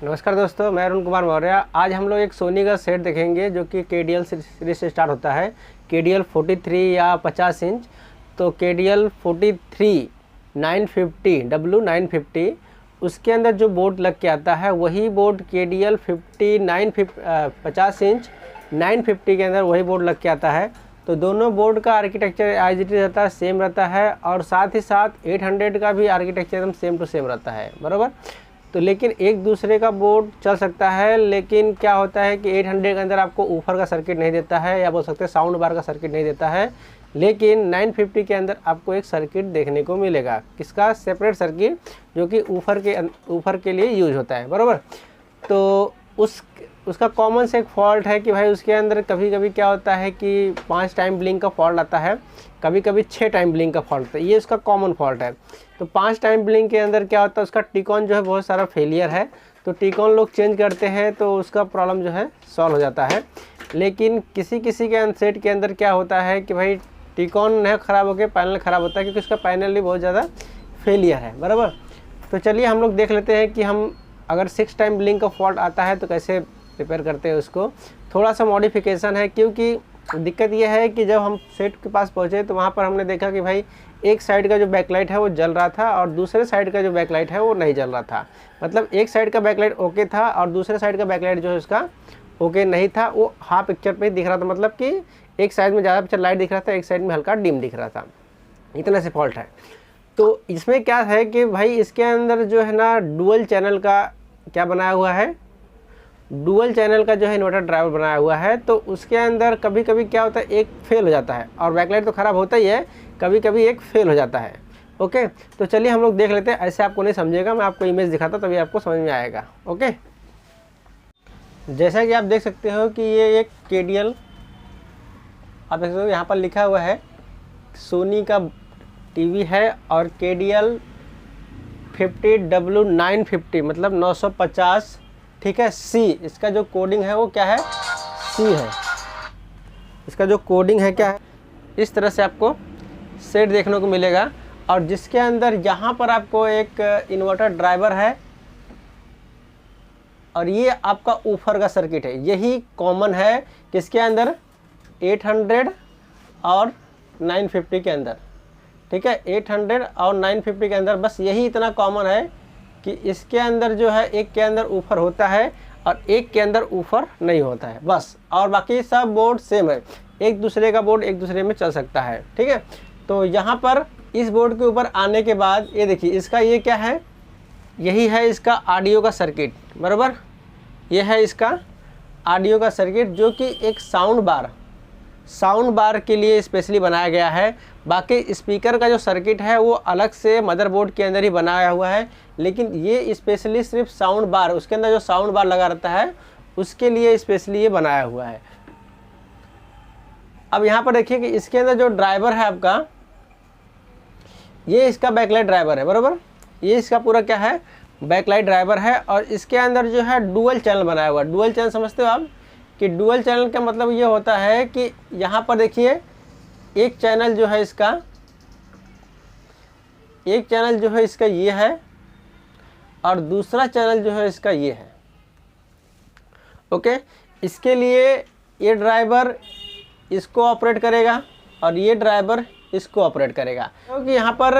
नमस्कार दोस्तों, मैं अरुण कुमार मौर्य। आज हम लोग एक सोनी का सेट देखेंगे जो कि KDL सीरीज से स्टार्ट होता है। KDL 43 या 50 इंच। तो KDL 43 950 W950 उसके अंदर जो बोर्ड लग के आता है वही बोर्ड KDL 50 इंच 950 के अंदर वही बोर्ड लग के आता है। तो दोनों बोर्ड का आर्किटेक्चर एज इट इज रहता है, सेम रहता है, और साथ ही साथ 800 का भी आर्किटेक्चर एकदम सेम टू सेम रहता है, बराबर। तो लेकिन एक दूसरे का बोर्ड चल सकता है, लेकिन क्या होता है कि 800 के अंदर आपको ऊपर का सर्किट नहीं देता है, या बोल सकते हैं साउंड बार का सर्किट नहीं देता है। लेकिन 950 के अंदर आपको एक सर्किट देखने को मिलेगा, किसका? सेपरेट सर्किट, जो कि ऊपर के लिए यूज होता है, बराबर। तो उसका कॉमन से एक फॉल्ट है कि भाई उसके अंदर कभी कभी क्या होता है कि 5 टाइम ब्लिंक का फॉल्ट आता है, कभी कभी 6 टाइम ब्लिंक का फॉल्ट आता है। ये उसका कॉमन फॉल्ट है। तो 5 टाइम ब्लिंक के अंदर क्या होता है, उसका टिकॉन जो है बहुत सारा फेलियर है। तो टिकॉन लोग चेंज करते हैं तो उसका प्रॉब्लम जो है सॉल्व हो जाता है। लेकिन किसी के सेट के अंदर क्या होता है कि भाई टिकॉन नहीं ख़राब होकर पैनल ख़राब होता है, क्योंकि उसका पैनल भी बहुत ज़्यादा फेलियर है, बराबर। तो चलिए हम लोग देख लेते हैं कि हम अगर 6 टाइम ब्लिंक का फॉल्ट आता है तो कैसे रिपेयर करते हैं उसको। थोड़ा सा मॉडिफिकेशन है, क्योंकि दिक्कत यह है कि जब हम सेट के पास पहुँचे तो वहाँ पर हमने देखा कि भाई एक साइड का जो बैकलाइट है वो जल रहा था और दूसरे साइड का जो बैकलाइट है वो नहीं जल रहा था। मतलब एक साइड का बैकलाइट ओके था और दूसरे साइड का बैकलाइट जो है उसका ओके नहीं था, वो हाफ पिक्चर पे ही दिख रहा था। मतलब कि एक साइड में ज़्यादा पिक्चर लाइट दिख रहा था, एक साइड में हल्का डिम दिख रहा था। इतना से फॉल्ट है। तो इसमें क्या है कि भाई इसके अंदर जो है ना डुअल चैनल का क्या बनाया हुआ है, डुअल चैनल का जो है इन्वर्टर ड्राइवर बनाया हुआ है। तो उसके अंदर कभी कभी क्या होता है, एक फेल हो जाता है, और बैकलाइट तो ख़राब होता ही है, कभी कभी एक फेल हो जाता है। ओके, तो चलिए हम लोग देख लेते हैं। ऐसे आपको नहीं समझेगा, मैं आपको इमेज दिखाता तभी आपको समझ में आएगा। ओके, जैसा कि आप देख सकते हो कि ये एक KDL, आप देख सकते हो यहाँ पर लिखा हुआ है सोनी का टीवी है, और KDL 50 W950 मतलब 950, ठीक है। C इसका जो कोडिंग है वो क्या है, C है। इसका जो कोडिंग है क्या है, इस तरह से आपको सेट देखने को मिलेगा। और जिसके अंदर यहाँ पर आपको एक इन्वर्टर ड्राइवर है, और ये आपका ऊपर का सर्किट है। यही कॉमन है किसके अंदर, 800 और 950 के अंदर, ठीक है। 800 और 950 के अंदर बस यही इतना कॉमन है कि इसके अंदर जो है एक के अंदर ऊपर होता है और एक के अंदर ऊपर नहीं होता है, बस। और बाकी सब बोर्ड सेम है, एक दूसरे का बोर्ड एक दूसरे में चल सकता है, ठीक है। तो यहाँ पर इस बोर्ड के ऊपर आने के बाद ये देखिए, इसका ये क्या है, यही है इसका ऑडियो का सर्किट, बराबर। ये है इसका ऑडियो का सर्किट, जो कि एक साउंड बार के लिए स्पेशली बनाया गया है। बाकी स्पीकर का जो सर्किट है वो अलग से मदरबोर्ड के अंदर ही बनाया हुआ है, लेकिन ये स्पेशली सिर्फ साउंड बार, उसके अंदर जो साउंड बार लगा रहता है उसके लिए स्पेशली ये बनाया हुआ है। अब यहाँ पर देखिए कि इसके अंदर जो ड्राइवर है आपका, ये इसका बैकलाइट ड्राइवर है, बराबर। ये इसका पूरा क्या है, बैकलाइट ड्राइवर है। और इसके अंदर जो है डुअल चैनल बनाया हुआ है। डुअल चैनल समझते हो आप, कि डुअल चैनल का मतलब ये होता है कि यहाँ पर देखिए एक चैनल जो है इसका, एक चैनल जो है इसका ये है, और दूसरा चैनल जो है इसका ये है। ओके, इसके लिए ये ड्राइवर इसको ऑपरेट करेगा और ये ड्राइवर इसको ऑपरेट करेगा, क्योंकि यहाँ पर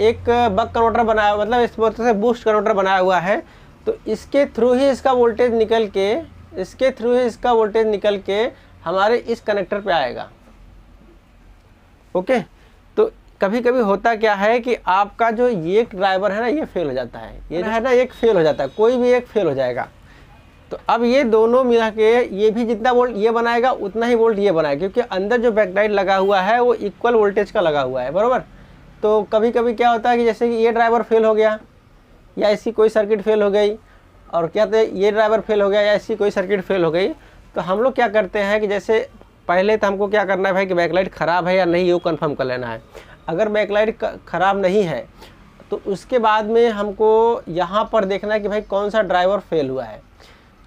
एक बक कन्वर्टर बनाया, मतलब इस बोलते से बूस्ट कन्वर्टर बनाया हुआ है। तो इसके थ्रू ही इसका वोल्टेज निकल के हमारे इस कनेक्टर पे आएगा। ओके, तो कभी कभी होता क्या है कि आपका जो ये ड्राइवर है ना, ये फेल हो जाता है, ये है ना एक फेल हो जाता है, कोई भी एक फेल हो जाएगा। तो अब ये दोनों मिला के ये भी जितना वोल्ट ये बनाएगा उतना ही वोल्ट ये बनाएगा, क्योंकि अंदर जो बैकलाइट लगा हुआ है वो इक्वल वोल्टेज का लगा हुआ है, बराबर। तो कभी कभी क्या होता है कि जैसे कि ये ड्राइवर फेल हो गया, या ऐसी कोई सर्किट फेल हो गई, और क्या कहते हैं ये ड्राइवर फेल हो गया, या ऐसी कोई सर्किट फेल हो गई, तो हम लोग क्या करते हैं कि जैसे पहले तो हमको क्या करना है भाई कि बैकलाइट ख़राब है या नहीं, ये कंफर्म कर लेना है। अगर बैकलाइट ख़राब नहीं है तो उसके बाद में हमको यहाँ पर देखना है कि भाई कौन सा ड्राइवर फेल हुआ है।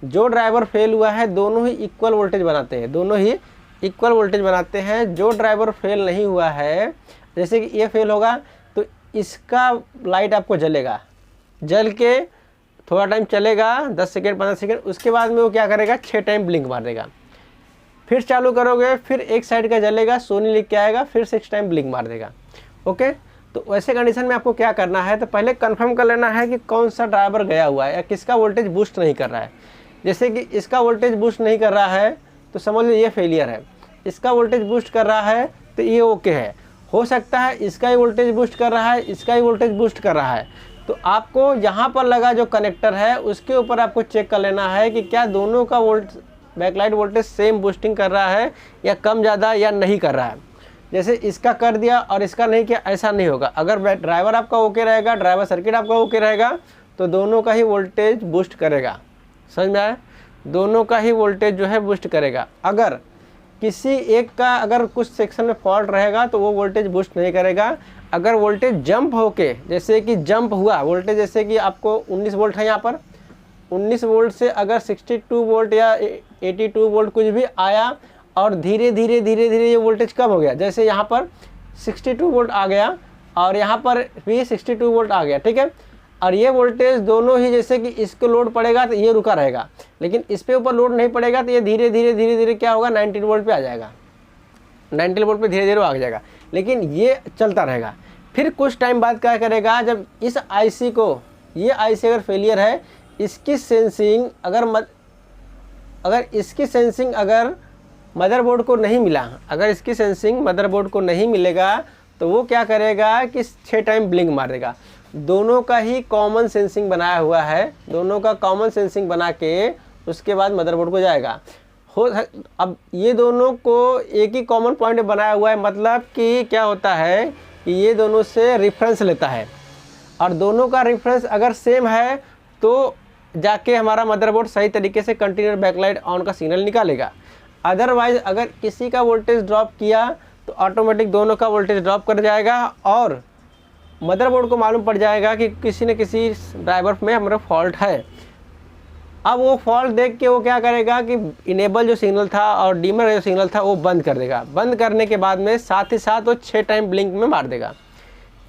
जो ड्राइवर फेल हुआ है दोनों ही इक्वल वोल्टेज बनाते हैं, दोनों ही इक्वल वोल्टेज बनाते हैं। जो ड्राइवर फेल नहीं हुआ है, जैसे कि ये फेल होगा तो इसका लाइट आपको जलेगा, जल के थोड़ा टाइम चलेगा 10 सेकेंड 15 सेकेंड, उसके बाद में वो क्या करेगा 6 टाइम ब्लिंक मार देगा। फिर चालू करोगे, फिर एक साइड का जलेगा, सोनी लिख के आएगा, फिर 6 टाइम ब्लिंक मार देगा। ओके, तो वैसे कंडीशन में आपको क्या करना है, तो पहले कंफर्म कर लेना है कि कौन सा ड्राइवर गया हुआ है या किसका वोल्टेज बूस्ट नहीं कर रहा है। जैसे कि इसका वोल्टेज बूस्ट नहीं कर रहा है तो समझ लो ये फेलियर है, इसका वोल्टेज बूस्ट कर रहा है तो ये ओके है। हो सकता है इसका ही वोल्टेज बूस्ट कर रहा है, इसका ही वोल्टेज बूस्ट कर रहा है, तो आपको यहाँ पर लगा जो कनेक्टर है उसके ऊपर आपको चेक कर लेना है कि क्या दोनों का बैकलाइट वोल्टेज सेम बूस्टिंग कर रहा है या कम ज़्यादा या नहीं कर रहा है। जैसे इसका कर दिया और इसका नहीं किया, ऐसा नहीं होगा। अगर ड्राइवर आपका ओके रहेगा, ड्राइवर सर्किट आपका ओके रहेगा, तो दोनों का ही वोल्टेज बूस्ट करेगा। समझ में आया? दोनों का ही वोल्टेज जो है बूस्ट करेगा। अगर किसी एक का अगर कुछ सेक्शन में फॉल्ट रहेगा तो वो वोल्टेज बूस्ट नहीं करेगा। अगर वोल्टेज जंप होके, जैसे कि जंप हुआ वोल्टेज, जैसे कि आपको 19 वोल्ट है, यहाँ पर 19 वोल्ट से अगर 62 वोल्ट या 82 वोल्ट कुछ भी आया और धीरे धीरे धीरे धीरे ये वोल्टेज कम हो गया, जैसे यहाँ पर 62 वोल्ट आ गया और यहाँ पर भी 62 वोल्ट आ गया, ठीक है। और ये वोल्टेज दोनों ही, जैसे कि इसको लोड पड़ेगा तो ये रुका रहेगा, लेकिन इस पे ऊपर लोड नहीं पड़ेगा तो ये धीरे धीरे धीरे धीरे क्या होगा 19 वोल्ट पे आ जाएगा, 19 वोल्ट पे धीरे धीरे आ जाएगा, लेकिन ये चलता रहेगा। फिर कुछ टाइम बाद क्या करेगा, जब इस आईसी को, ये आईसी अगर फेलियर है, इसकी सेंसिंग अगर मदरबोर्ड को नहीं मिला, अगर इसकी सेंसिंग मदरबोर्ड को नहीं मिलेगा तो वो क्या करेगा कि 6 टाइम ब्लिंक मार देगा। दोनों का ही कॉमन सेंसिंग बनाया हुआ है, दोनों का कॉमन सेंसिंग बना के उसके बाद मदरबोर्ड को जाएगा। अब ये दोनों को एक ही कॉमन पॉइंट बनाया हुआ है, मतलब कि क्या होता है कि ये दोनों से रेफरेंस लेता है, और दोनों का रेफरेंस अगर सेम है तो जाके हमारा मदरबोर्ड सही तरीके से कंटिन्यूअस बैकलाइट ऑन का सिग्नल निकालेगा। अदरवाइज अगर किसी का वोल्टेज ड्रॉप किया तो ऑटोमेटिक दोनों का वोल्टेज ड्रॉप कर जाएगा और मदरबोर्ड को मालूम पड़ जाएगा कि किसी न किसी ड्राइवर में हमारा फॉल्ट है। अब वो फॉल्ट देख के वो क्या करेगा कि इनेबल जो सिग्नल था और डीमर जो सिग्नल था वो बंद कर देगा। बंद करने के बाद में साथ ही साथ वो 6 टाइम ब्लिंक में मार देगा।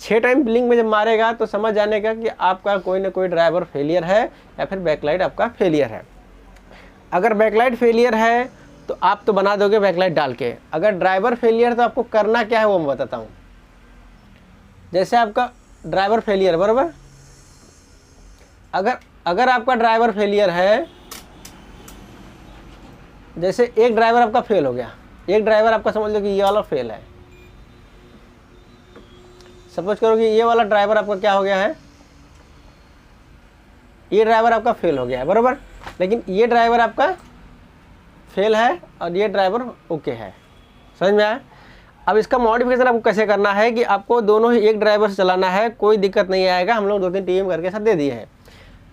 6 टाइम ब्लिंक में जब मारेगा तो समझ जाने का कि आपका कोई ना कोई ड्राइवर फेलियर है या फिर बैकलाइट आपका फेलियर है। अगर बैकलाइट फेलियर है तो आप तो बना दोगे बैकलाइट डाल के। अगर ड्राइवर फेलियर है तो आपको करना क्या है वो मैं बताता हूँ। जैसे आपका ड्राइवर फेलियर, बराबर, अगर आपका ड्राइवर फेलियर है, जैसे एक ड्राइवर आपका फेल हो गया, एक ड्राइवर आपका समझ लो कि ये वाला फेल है। सपोज करो कि ये वाला ड्राइवर आपका क्या हो गया है, ये ड्राइवर आपका फेल हो गया है, बराबर, लेकिन ये ड्राइवर आपका फेल है और ये ड्राइवर ओके है। समझ में आया? अब इसका मॉडिफिकेशन आपको कैसे करना है कि आपको दोनों ही एक ड्राइवर से चलाना है, कोई दिक्कत नहीं आएगा। हम लोग 2-3 टीएम करके साथ दे दिए हैं।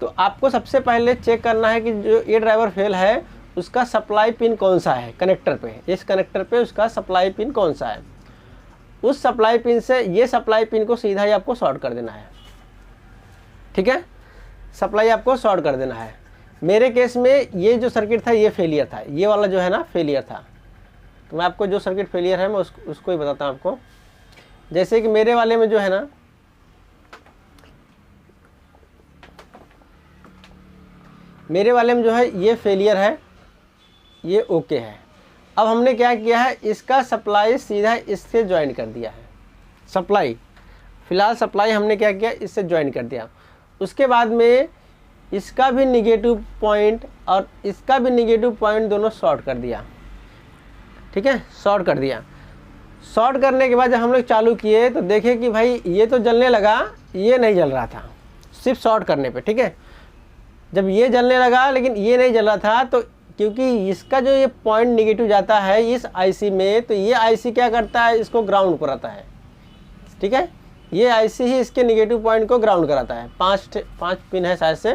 तो आपको सबसे पहले चेक करना है कि जो ये ड्राइवर फेल है उसका सप्लाई पिन कौन सा है कनेक्टर पे, इस कनेक्टर पे उसका सप्लाई पिन कौन सा है। उस सप्लाई पिन से ये सप्लाई पिन को सीधा ही आपको शॉर्ट कर देना है, ठीक है। सप्लाई आपको शॉर्ट कर देना है। मेरे केस में ये जो सर्किट था ये फेलियर था, ये वाला जो है ना फेलियर था। तो मैं आपको जो सर्किट फेलियर है मैं उसको ही बताता हूँ आपको। जैसे कि मेरे वाले में जो है ना, मेरे वाले में जो है ये फेलियर है, ये ओके है। अब हमने क्या किया है, इसका सप्लाई सीधा इससे ज्वाइन कर दिया है। सप्लाई फ़िलहाल सप्लाई हमने क्या किया, इससे ज्वाइन कर दिया। उसके बाद में इसका भी निगेटिव पॉइंट और इसका भी निगेटिव पॉइंट दोनों शॉर्ट कर दिया, ठीक है, शॉर्ट कर दिया। शॉर्ट करने के बाद जब हम लोग चालू किए तो देखे कि भाई ये तो जलने लगा, ये नहीं जल रहा था सिर्फ शॉर्ट करने पे, ठीक है। जब ये जलने लगा लेकिन ये नहीं जल रहा था, तो क्योंकि इसका जो ये पॉइंट निगेटिव जाता है इस आईसी में, तो ये आईसी क्या करता है, इसको ग्राउंड कराता है, ठीक है। ये आईसी ही इसके निगेटिव पॉइंट को ग्राउंड कराता है। 5 पिन है शायद से,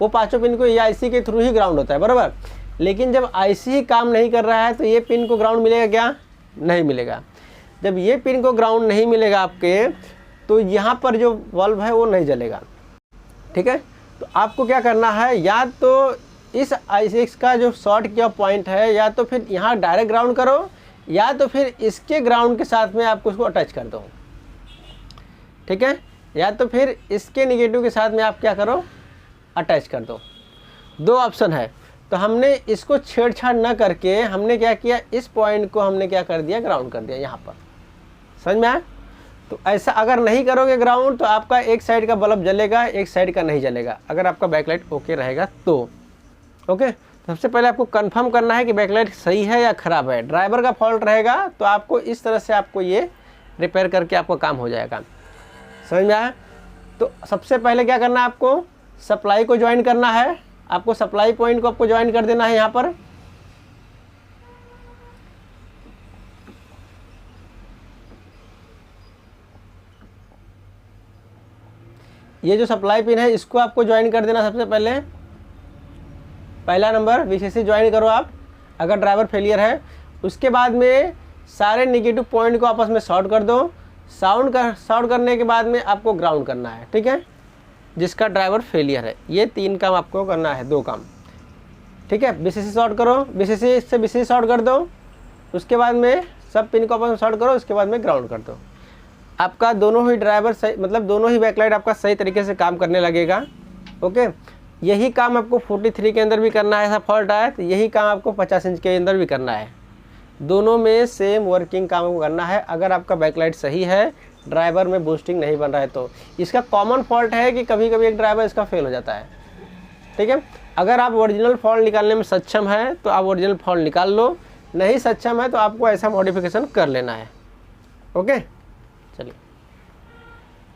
वो 5 पिन को ये आईसी के थ्रू ही ग्राउंड होता है, बराबर। लेकिन जब आईसी ही काम नहीं कर रहा है तो ये पिन को ग्राउंड मिलेगा क्या, नहीं मिलेगा। जब ये पिन को ग्राउंड नहीं मिलेगा आपके, तो यहाँ पर जो बल्ब है वो नहीं जलेगा, ठीक है। तो आपको क्या करना है, या तो इस I6 का जो शॉर्ट किया पॉइंट है, या तो फिर यहाँ डायरेक्ट ग्राउंड करो, या तो फिर इसके ग्राउंड के साथ में आप उसको अटैच कर दो, ठीक है। या तो फिर इसके निगेटिव के साथ में आप क्या करो, अटैच कर दो। दो ऑप्शन है, तो हमने इसको छेड़छाड़ न करके हमने क्या किया, इस पॉइंट को हमने क्या कर दिया, ग्राउंड कर दिया यहाँ पर। समझ में आया? तो ऐसा अगर नहीं करोगे ग्राउंड तो आपका एक साइड का बल्ब जलेगा, एक साइड का नहीं जलेगा, अगर आपका बैकलाइट ओके रहेगा तो। ओके, सबसे पहले आपको कंफर्म करना है कि बैकलाइट सही है या ख़राब है। ड्राइवर का फॉल्ट रहेगा तो आपको इस तरह से आपको ये रिपेयर करके आपका काम हो जाएगा। समझ में आया? तो सबसे पहले क्या करना है, आपको सप्लाई को ज्वाइन करना है। आपको सप्लाई पॉइंट को आपको ज्वाइन कर देना है यहाँ पर। ये जो सप्लाई पिन है इसको आपको ज्वाइन कर देना सबसे पहले। पहला नंबर VCC ज्वाइन करो आप अगर ड्राइवर फेलियर है। उसके बाद में सारे निगेटिव पॉइंट को आपस में शॉर्ट कर दो। शॉर्ट करने के बाद में आपको ग्राउंड करना है, ठीक है, जिसका ड्राइवर फेलियर है। ये 3 काम आपको करना है, 2 काम, ठीक है। VCC शॉर्ट करो, VCC से VCC शॉर्ट कर दो। उसके बाद में सब पिन को आपस में शॉर्ट करो, उसके बाद में ग्राउंड कर दो। आपका दोनों ही ड्राइवर सही, मतलब दोनों ही बैकलाइट आपका सही तरीके से काम करने लगेगा। ओके, यही काम आपको 43 के अंदर भी करना है। ऐसा फॉल्ट आया तो यही काम आपको 50 इंच के अंदर भी करना है। दोनों में सेम वर्किंग काम आपको करना है। अगर आपका बैकलाइट सही है, ड्राइवर में बूस्टिंग नहीं बन रहा है तो इसका कॉमन फॉल्ट है कि कभी कभी एक ड्राइवर इसका फेल हो जाता है, ठीक है। अगर आप ओरिजिनल फॉल्ट निकालने में सक्षम है तो आप ओरिजिनल फॉल्ट निकाल लो, नहीं सक्षम है तो आपको ऐसा मॉडिफिकेशन कर लेना है। ओके, चलिए।